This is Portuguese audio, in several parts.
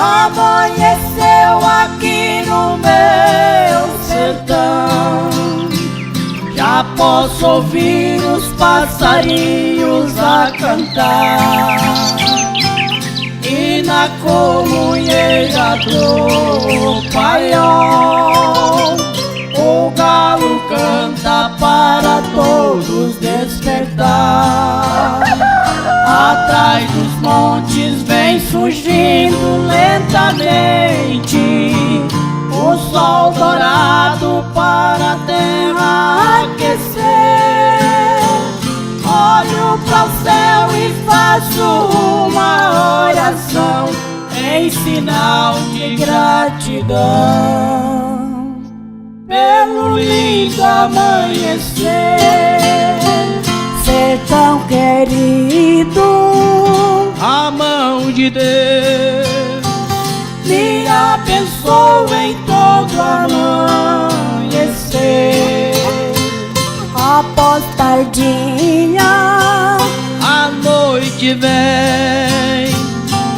Amanheceu aqui no meu sertão, já posso ouvir os passarinhos a cantar, e na comunheira do paiol o galo canta para todos despertar. Atrás dos montes vem surgindo lentamente o sol dourado para a terra aquecer. Olho para o céu e faço uma oração em sinal de gratidão pelo lindo amanhecer. Sertão querido, a mão de Deus me abençoe em todo amanhecer. Após tardinha, a noite vem,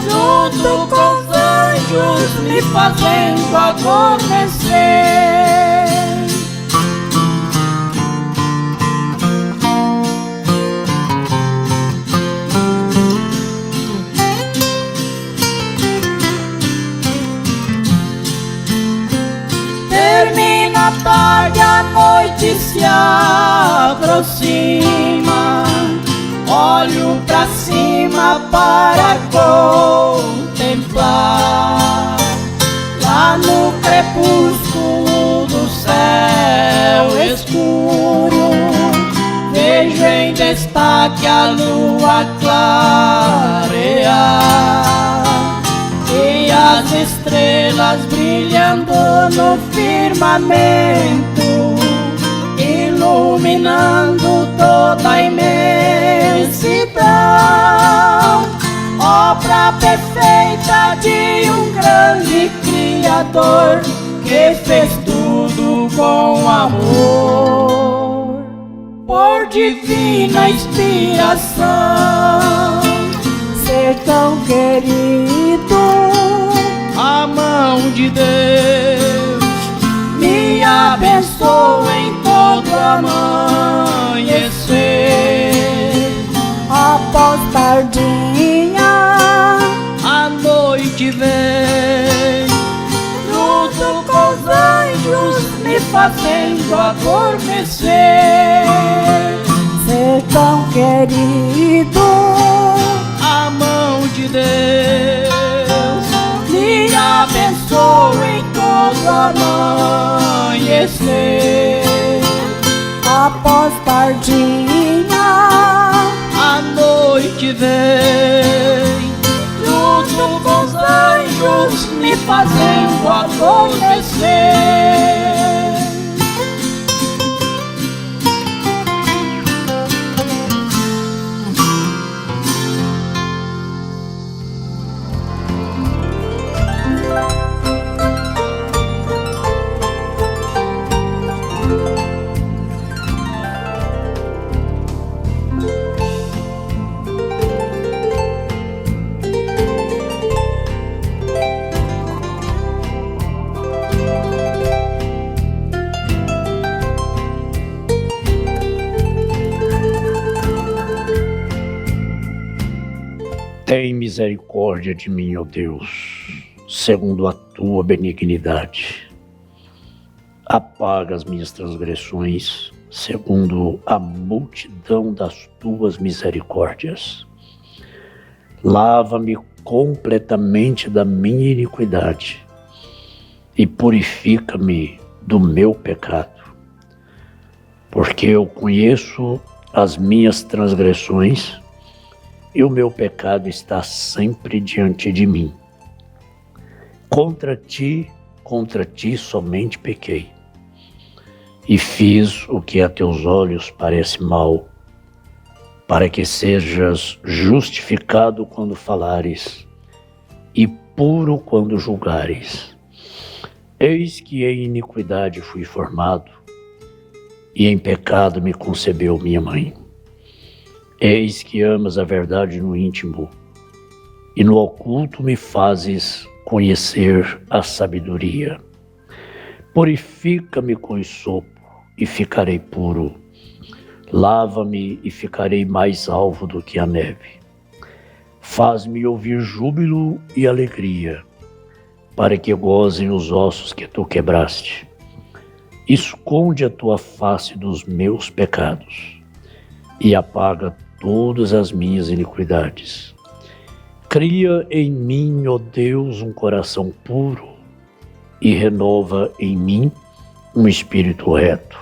junto com os anjos me fazendo adormecer. Termina a tarde, a noite se aproxima. Olho pra cima para contemplar. Lá no crepúsculo do céu escuro, vejo em destaque a lua clarear e as estrelas brilhando no firmamento, iluminando toda a imensidão. Obra perfeita de um grande Criador que fez tudo com amor, por divina inspiração. Sertão querido, a mão de Deus me abençoe em todo amanhecer. Após tardinha, a noite vem, junto com os anjos me fazendo adormecer. Sertão querido, a mão de Deus me abençoe em todo amanhecer. Após tardinha, a noite vem, junto com os anjos me fazendo adormecer. Tem misericórdia de mim, ó Deus, segundo a tua benignidade. Apaga as minhas transgressões, segundo a multidão das tuas misericórdias. Lava-me completamente da minha iniquidade e purifica-me do meu pecado, porque eu conheço as minhas transgressões e o meu pecado está sempre diante de mim. Contra ti somente pequei, e fiz o que a teus olhos parece mal, para que sejas justificado quando falares, e puro quando julgares. Eis que em iniquidade fui formado, e em pecado me concebeu minha mãe. Eis que amas a verdade no íntimo, e no oculto me fazes conhecer a sabedoria. Purifica-me com sopo, e ficarei puro. Lava-me, e ficarei mais alvo do que a neve. Faz-me ouvir júbilo e alegria, para que gozem os ossos que tu quebraste. Esconde a tua face dos meus pecados, e apaga todas as minhas iniquidades. Cria em mim, ó Deus, um coração puro, e renova em mim um espírito reto.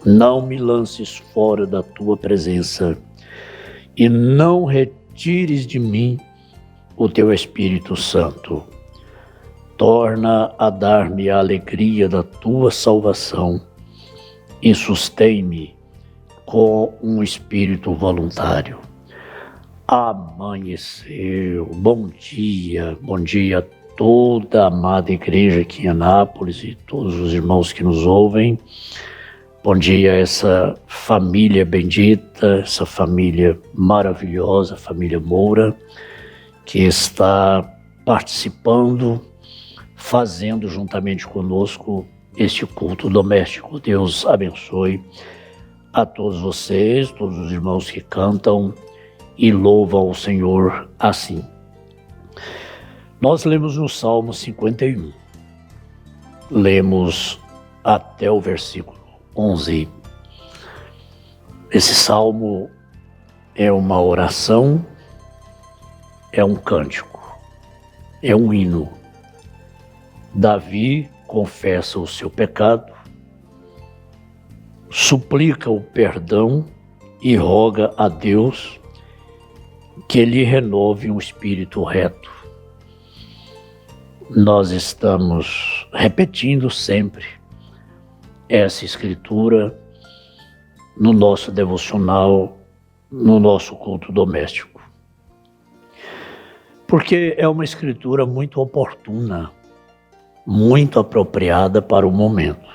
Não me lances fora da tua presença, e não retires de mim o teu Espírito Santo. Torna a dar-me a alegria da tua salvação, e sustém-me com um espírito voluntário. Amanheceu. Bom dia a toda a amada igreja aqui em Anápolis e todos os irmãos que nos ouvem. Bom dia a essa família bendita, essa família maravilhosa, a família Moura, que está participando, fazendo juntamente conosco este culto doméstico. Deus abençoe a todos vocês, todos os irmãos que cantam e louvam o Senhor assim. Nós lemos no Salmo 51, lemos até o versículo 11. Esse salmo é uma oração, é um cântico, é um hino. Davi confessa o seu pecado, suplica o perdão e roga a Deus que lhe renove um espírito reto. Nós estamos repetindo sempre essa escritura no nosso devocional, no nosso culto doméstico. Porque é uma escritura muito oportuna, muito apropriada para o momento.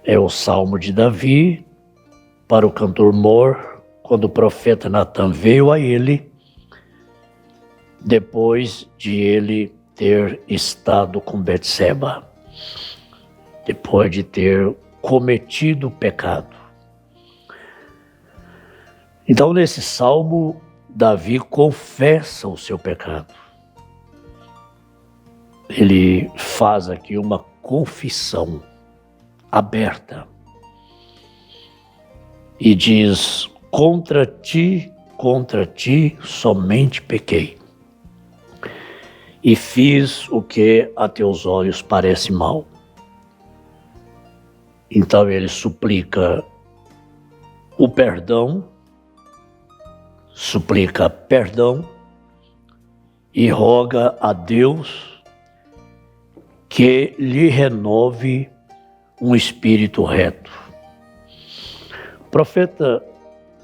É o Salmo de Davi, para o cantor Mor, quando o profeta Natan veio a ele, depois de ele ter estado com Betseba, depois de ter cometido o pecado. Então, nesse salmo, Davi confessa o seu pecado. Ele faz aqui uma confissão aberta e diz: contra ti somente pequei, e fiz o que a teus olhos parece mal. Então ele suplica o perdão, e roga a Deus que lhe renove um espírito reto.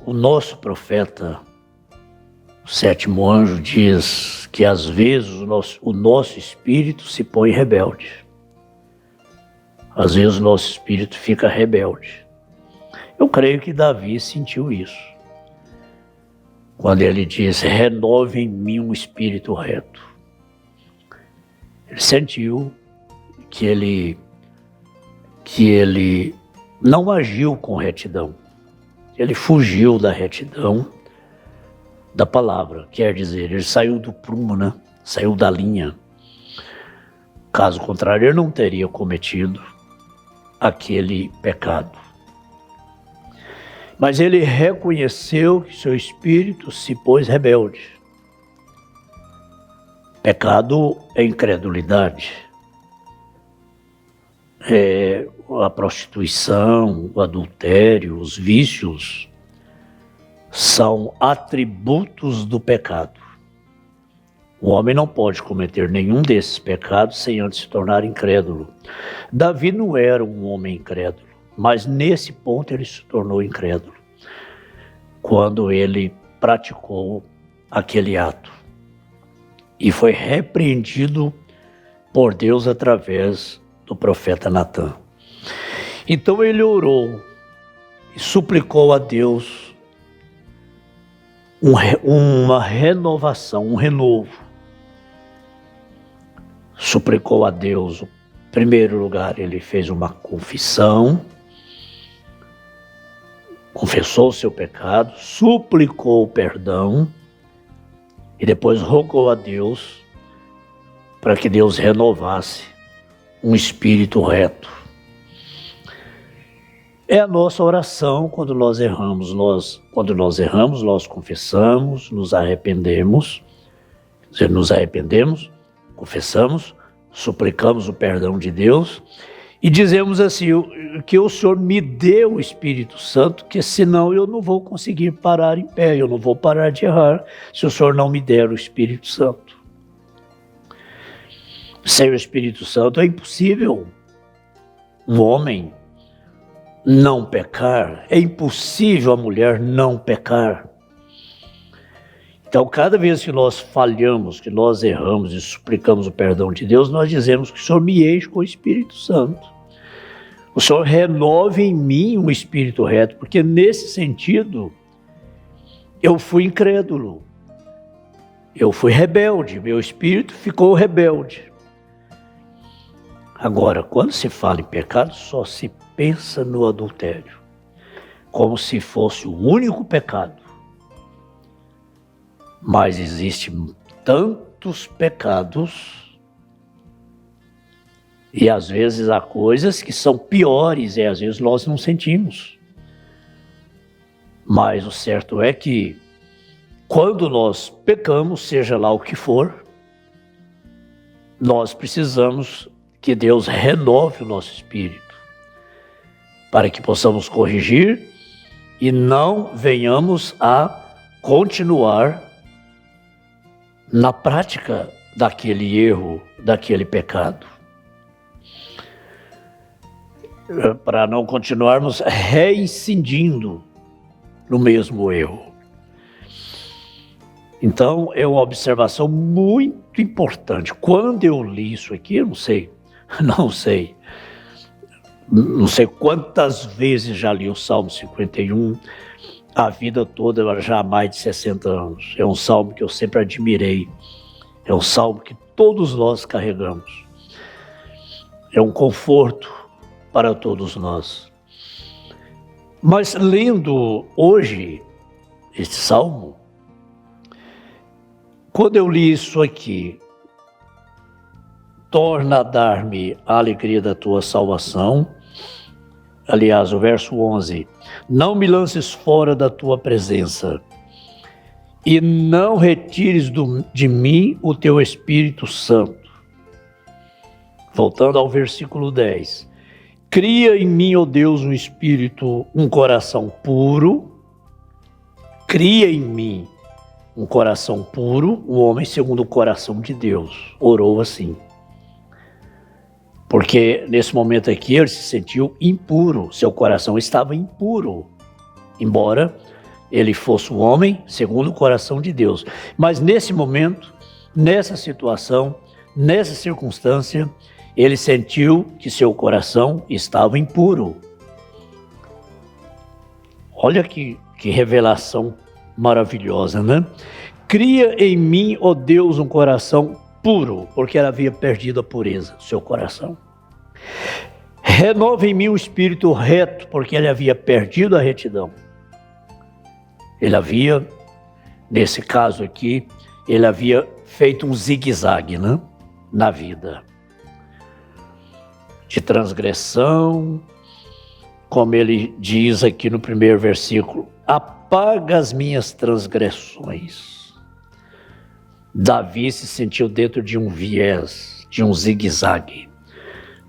O nosso profeta, o sétimo anjo, diz que às vezes o nosso espírito se põe rebelde. Às vezes o nosso espírito fica rebelde. Eu creio que Davi sentiu isso, quando ele diz: renove em mim um espírito reto. Ele sentiu que ele não agiu com retidão. Ele fugiu da retidão da palavra, quer dizer, ele saiu do prumo, né? Saiu da linha. Caso contrário, ele não teria cometido aquele pecado. Mas ele reconheceu que seu espírito se pôs rebelde. Pecado é incredulidade. A prostituição, o adultério, os vícios são atributos do pecado. O homem não pode cometer nenhum desses pecados sem antes se tornar incrédulo. Davi não era um homem incrédulo, mas nesse ponto ele se tornou incrédulo, quando ele praticou aquele ato. E foi repreendido por Deus através do profeta Natã. Então ele orou e suplicou a Deus uma renovação, um renovo. Suplicou a Deus, em primeiro lugar, ele fez uma confissão, confessou o seu pecado, suplicou o perdão e depois rogou a Deus para que Deus renovasse um espírito reto. É a nossa oração quando nós erramos. Quando nós erramos, nós confessamos, nos arrependemos, confessamos, suplicamos o perdão de Deus e dizemos assim, que o Senhor me dê o Espírito Santo, que senão eu não vou conseguir parar em pé, eu não vou parar de errar se o Senhor não me der o Espírito Santo. Sem o Espírito Santo é impossível um homem não pecar, é impossível a mulher não pecar. Então, cada vez que nós falhamos, que nós erramos e suplicamos o perdão de Deus, nós dizemos que o Senhor me enche com o Espírito Santo. O Senhor renove em mim um espírito reto, porque nesse sentido, eu fui incrédulo. Eu fui rebelde, meu espírito ficou rebelde. Agora, quando se fala em pecado, só se pensa no adultério, como se fosse o único pecado. Mas existem tantos pecados e às vezes há coisas que são piores e às vezes nós não sentimos. Mas o certo é que quando nós pecamos, seja lá o que for, nós precisamos que Deus renove o nosso espírito para que possamos corrigir e não venhamos a continuar na prática daquele erro, daquele pecado. Para não continuarmos reincidindo no mesmo erro. Então, é uma observação muito importante. Quando eu li isso aqui, eu não sei quantas vezes já li o Salmo 51, a vida toda, já há mais de 60 anos. É um salmo que eu sempre admirei. É um salmo que todos nós carregamos. É um conforto para todos nós. Mas lendo hoje este salmo, quando eu li isso aqui, torna a dar-me a alegria da tua salvação. Aliás, o verso 11, não me lances fora da tua presença e não retires de mim o teu Espírito Santo. Voltando ao versículo 10, cria em mim, ó Deus, um coração puro, cria em mim um coração puro, um homem segundo o coração de Deus, orou assim. Porque nesse momento aqui ele se sentiu impuro, seu coração estava impuro, embora ele fosse um homem segundo o coração de Deus. Mas nesse momento, nessa situação, nessa circunstância, ele sentiu que seu coração estava impuro. Olha que revelação maravilhosa, né? Cria em mim, ó Deus, um coração puro, porque ele havia perdido a pureza do seu coração. Renova em mim um espírito reto, porque ele havia perdido a retidão. Ele havia, nesse caso aqui, ele havia feito um zigue-zague, né, na vida. De transgressão, como ele diz aqui no primeiro versículo, apaga as minhas transgressões. Davi se sentiu dentro de um viés, de um zigue-zague,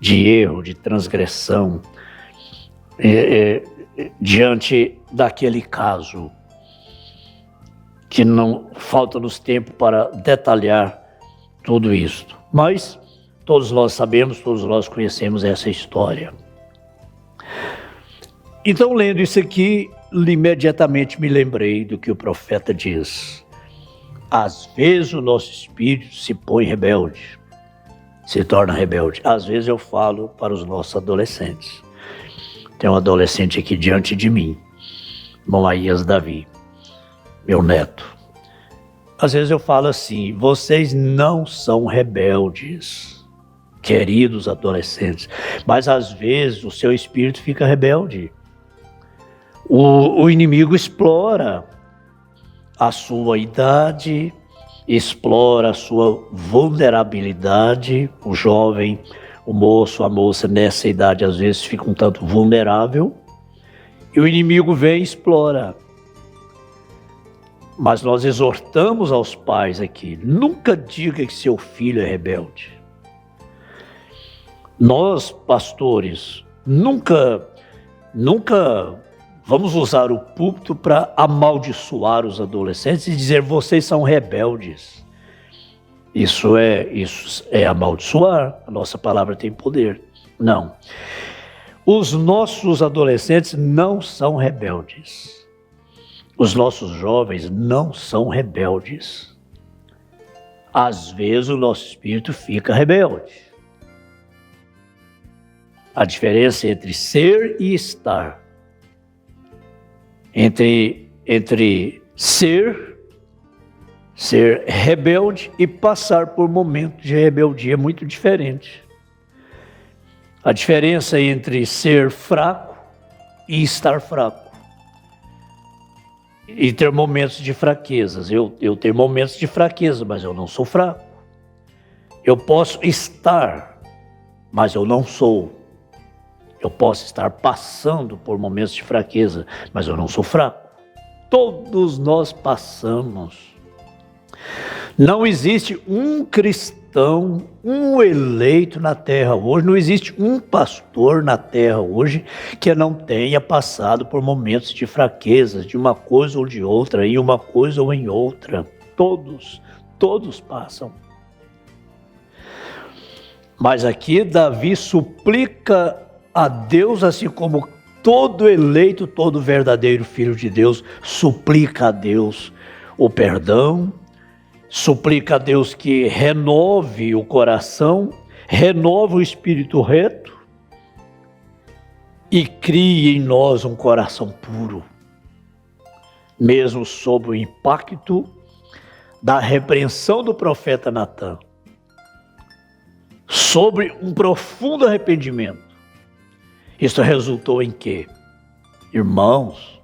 de erro, de transgressão, diante daquele caso, que não falta-nos tempo para detalhar tudo isto. Mas todos nós sabemos, todos nós conhecemos essa história. Então, lendo isso aqui, imediatamente me lembrei do que o profeta diz. Às vezes o nosso espírito se põe rebelde, se torna rebelde. Às vezes eu falo para os nossos adolescentes. Tem um adolescente aqui diante de mim, Moaías Davi, meu neto. Às vezes eu falo assim: vocês não são rebeldes, queridos adolescentes, mas às vezes o seu espírito fica rebelde. O inimigo explora a sua idade, explora a sua vulnerabilidade. O jovem, o moço, a moça nessa idade às vezes fica um tanto vulnerável e o inimigo vem e explora. Mas nós exortamos aos pais aqui: nunca diga que seu filho é rebelde. Nós, pastores, nunca vamos usar o púlpito para amaldiçoar os adolescentes e dizer: vocês são rebeldes. Isso é amaldiçoar. A nossa palavra tem poder. Não. Os nossos adolescentes não são rebeldes. Os nossos jovens não são rebeldes. Às vezes o nosso espírito fica rebelde. A diferença entre ser e estar, entre ser rebelde e passar por momentos de rebeldia é muito diferente. A diferença entre ser fraco e estar fraco. E ter momentos de fraquezas. Eu tenho momentos de fraqueza, mas eu não sou fraco. Eu posso estar, mas eu não sou. Eu posso estar passando por momentos de fraqueza, mas eu não sou fraco. Todos nós passamos. Não existe um cristão, um eleito na terra hoje, não existe um pastor na terra hoje que não tenha passado por momentos de fraqueza, de uma coisa ou de outra, em uma coisa ou em outra. Todos passam. Mas aqui Davi suplica a Deus, assim como todo eleito, todo verdadeiro filho de Deus suplica a Deus o perdão, suplica a Deus que renove o coração, renove o espírito reto e crie em nós um coração puro, mesmo sob o impacto da repreensão do profeta Natã, sobre um profundo arrependimento. Isso resultou em quê? Irmãos,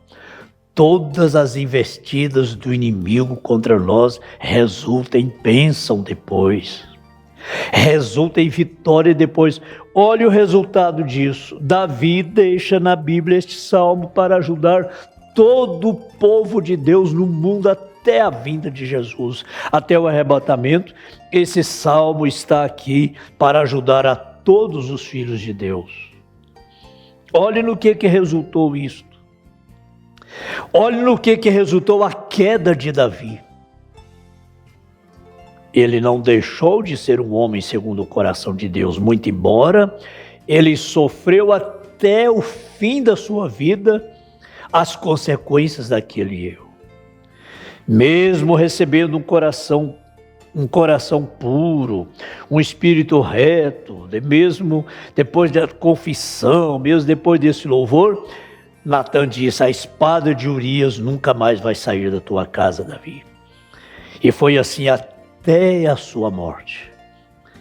todas as investidas do inimigo contra nós resultam em bênção depois. Resulta em vitória depois. Olha o resultado disso. Davi deixa na Bíblia este salmo para ajudar todo o povo de Deus no mundo até a vinda de Jesus, até o arrebatamento. Esse salmo está aqui para ajudar a todos os filhos de Deus. Olhe no que resultou isto. Olhe no que resultou a queda de Davi. Ele não deixou de ser um homem segundo o coração de Deus, muito embora ele sofreu até o fim da sua vida as consequências daquele erro. Mesmo recebendo um coração puro, um espírito reto, mesmo depois da confissão, mesmo depois desse louvor, Natã disse: a espada de Urias nunca mais vai sair da tua casa, Davi. E foi assim até a sua morte.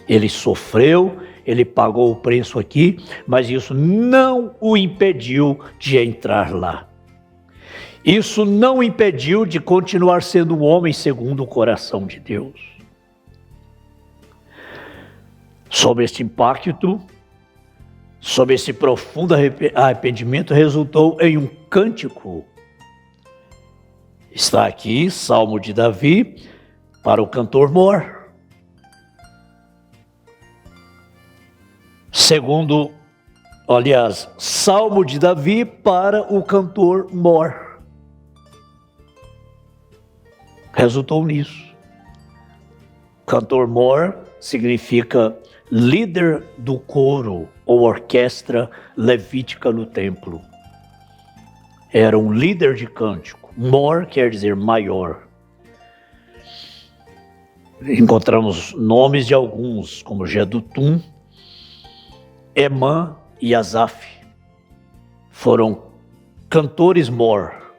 Ele sofreu, ele pagou o preço aqui, mas isso não o impediu de entrar lá. Isso não o impediu de continuar sendo um homem segundo o coração de Deus. Sob este impacto, sob esse profundo arrependimento, resultou em um cântico. Está aqui, Salmo de Davi, para o cantor mor. Salmo de Davi para o cantor mor. Resultou nisso. Cantor mor significa líder do coro ou orquestra levítica no templo. Era um líder de cântico. Mor quer dizer maior. encontramos nomes de alguns, como Jedutum, Emã e Asaf. Foram cantores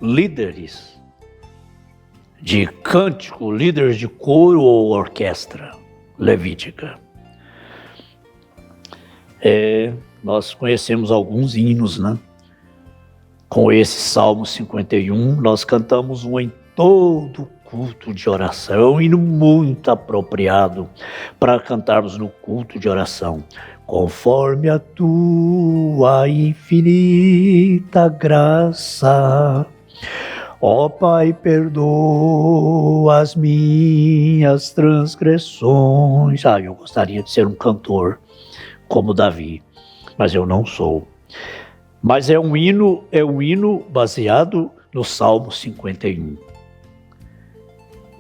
líderes de cântico, líderes de coro ou orquestra levítica. Nós conhecemos alguns hinos, né? Com esse Salmo 51, nós cantamos um em todo culto de oração. É um hino muito apropriado para cantarmos no culto de oração. Conforme a tua infinita graça, ó Pai, perdoa as minhas transgressões. Eu gostaria de ser um cantor como Davi, mas eu não sou. Mas é um hino baseado no Salmo 51.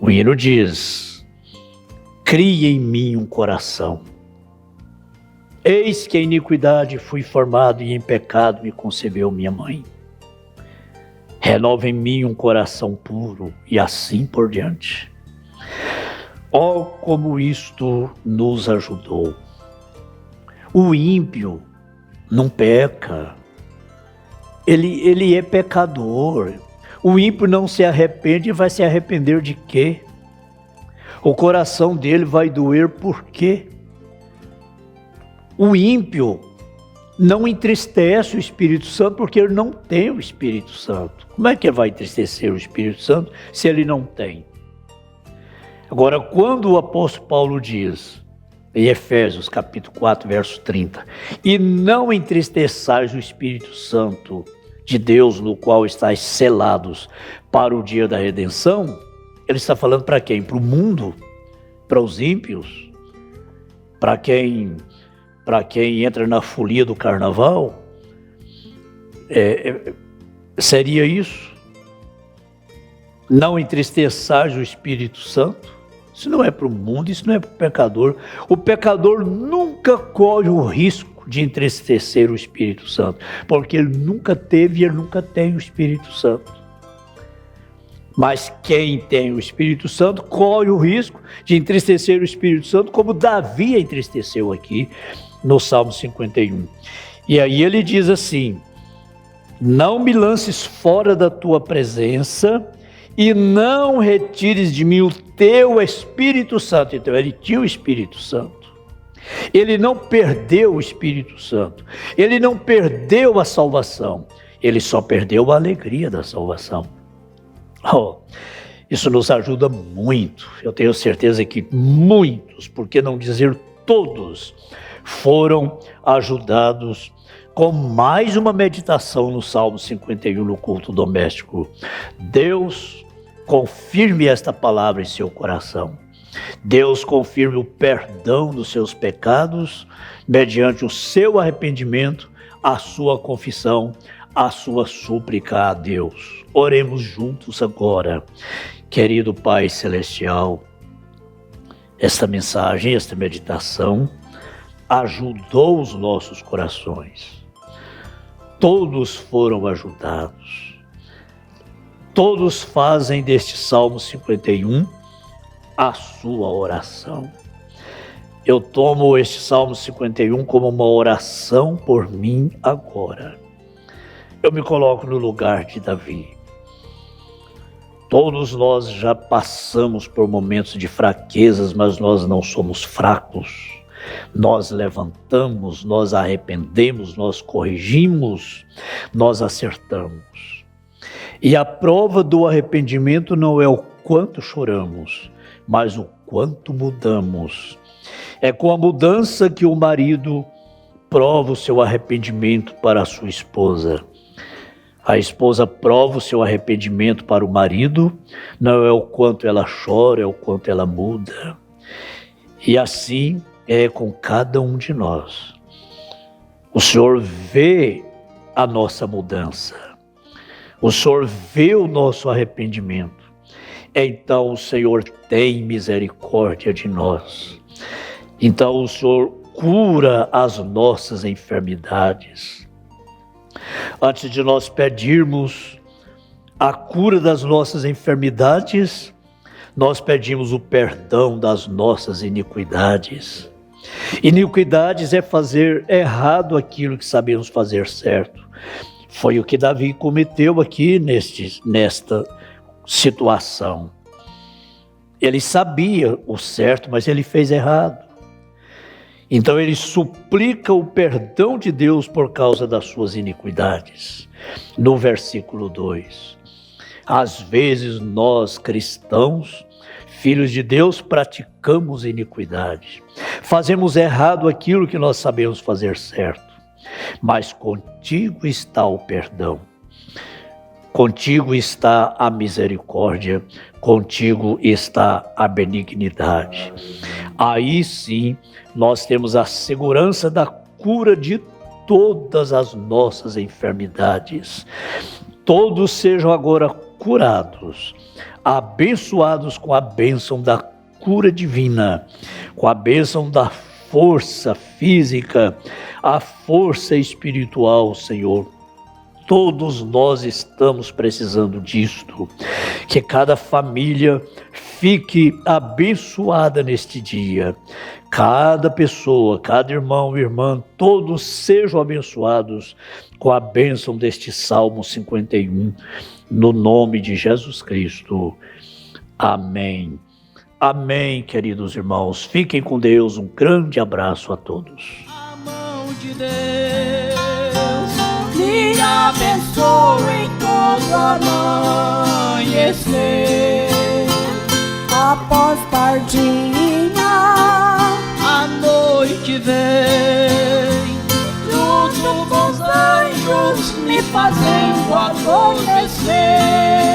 O hino diz: cria em mim um coração. Eis que a iniquidade fui formado e em pecado me concebeu minha mãe. Renova em mim um coração puro, e assim por diante. Oh, como isto nos ajudou. O ímpio não peca. Ele é pecador. O ímpio não se arrepende e vai se arrepender de quê? O coração dele vai doer por quê? O ímpio não entristece o Espírito Santo porque ele não tem o Espírito Santo. Como é que ele vai entristecer o Espírito Santo se ele não tem? Agora, quando o apóstolo Paulo diz, em Efésios capítulo 4, verso 30, e não entristeçais o Espírito Santo de Deus, no qual estáis selados para o dia da redenção, ele está falando para quem? Para o mundo? Para os ímpios? Para quem entra na folia do carnaval? Seria isso? Não entristeçais o Espírito Santo? Isso não é para o mundo, isso não é para o pecador. O pecador nunca corre o risco de entristecer o Espírito Santo, porque ele nunca teve e ele nunca tem o Espírito Santo. Mas quem tem o Espírito Santo corre o risco de entristecer o Espírito Santo, como Davi entristeceu aqui no Salmo 51. E aí ele diz assim: não me lances fora da tua presença e não retires de mim o teu Espírito Santo. Então ele tinha o Espírito Santo. Ele não perdeu o Espírito Santo. Ele não perdeu a salvação. Ele só perdeu a alegria da salvação. Isso nos ajuda muito. Eu tenho certeza que muitos, por que não dizer todos, foram ajudados com mais uma meditação no Salmo 51 no culto doméstico. Deus confirme esta palavra em seu coração. Deus confirme o perdão dos seus pecados mediante o seu arrependimento, a sua confissão, a sua súplica a Deus. Oremos juntos agora. Querido Pai Celestial, esta mensagem, esta meditação ajudou os nossos corações. Todos foram ajudados. Todos fazem deste Salmo 51 a sua oração. Eu tomo este Salmo 51 como uma oração por mim agora. Eu me coloco no lugar de Davi. Todos nós já passamos por momentos de fraquezas, mas nós não somos fracos. Nós levantamos, nós arrependemos, nós corrigimos, nós acertamos. E a prova do arrependimento não é o quanto choramos, mas o quanto mudamos. É com a mudança que o marido prova o seu arrependimento para a sua esposa. A esposa prova o seu arrependimento para o marido, não é o quanto ela chora, é o quanto ela muda. E assim é com cada um de nós. O Senhor vê a nossa mudança. O Senhor vê o nosso arrependimento. Então o Senhor tem misericórdia de nós. Então o Senhor cura as nossas enfermidades. Antes de nós pedirmos a cura das nossas enfermidades, nós pedimos o perdão das nossas iniquidades. Iniquidades é fazer errado aquilo que sabemos fazer certo. Foi o que Davi cometeu aqui nesta situação. Ele sabia o certo, mas ele fez errado. Então ele suplica o perdão de Deus por causa das suas iniquidades. No versículo 2. Às vezes nós, cristãos, filhos de Deus, praticamos iniquidade. Fazemos errado aquilo que nós sabemos fazer certo. Mas contigo está o perdão. Contigo está a misericórdia. Contigo está a benignidade. Aí sim, nós temos a segurança da cura de todas as nossas enfermidades. Todos sejam agora curados, abençoados com a bênção da cura divina, com a bênção da força física, a força espiritual, Senhor. Todos nós estamos precisando disto. Que cada família fique abençoada neste dia. Cada pessoa, cada irmão e irmã, todos sejam abençoados com a bênção deste Salmo 51, no nome de Jesus Cristo. Amém. Amém, queridos irmãos. Fiquem com Deus. Um grande abraço a todos. A mão de Deus lhe abençoe em todo amanhecer. Após tardinha, a noite vem, junto com os anjos me fazendo adormecer.